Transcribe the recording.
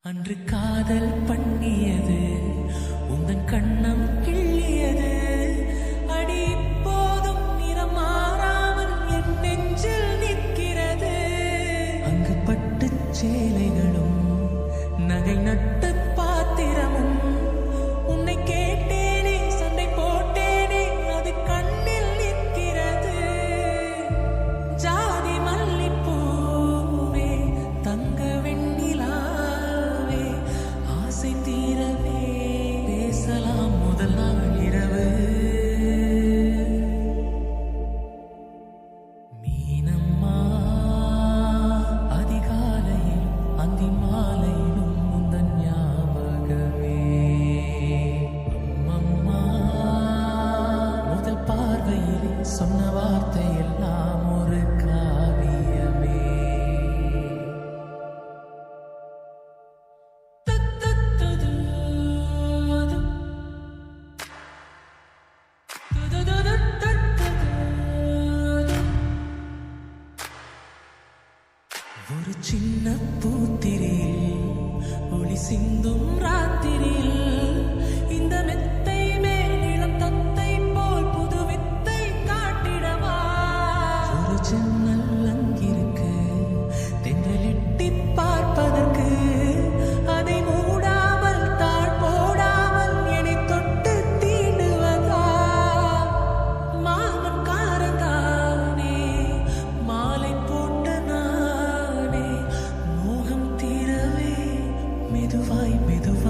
அன்று காதல் பண்ணியது உந்தன் கண்ணம் கிள்ளியது அடி இப்போதும் நிறம் மாறாமல் என் நெஞ்சில் நிற்கிறது. அங்கு பட்டுச் சேலைகளும் நகை நட்டு பாத்திரமும் உன்னை கேட்டேனே சண்டை போட்டேனே அது கண்ணில் நிற்கிறது. ஜாதி மல்லிப்பூவே தங்க வெண்ணிலாவே ஆசை தீரவே பேசலாம் முதல் நாள் இரவு. மீனம்மா அதிகாலையில் அந்தி மாலையிலும் முந்தன் ஞாபகமே. அம்மம்மா முதல் பார்வையில் சொன்ன வார்த்தை எல்லாம் ஒரு காவியமே. ஒரு சின்ன பூத்திரியில் ஒளி சிந்தும் ராத்திரியில் இந்த மெத்தை மேல் இளம் தத்தை போல் புது வித்தை காட்டிடவா. ஒரு ஜன்னல் அங்கிருக்கு தென்றலிட்டி பார்ப்பதற்கு அதை மூடாமல் தாழ் போடாமல் என்னை தொட்டு தீண்டுவதா. மாமன் காரந்தானே மாலை போட்ட நானே மோகம் தீரவே மெதுவாய் மெதுவாய்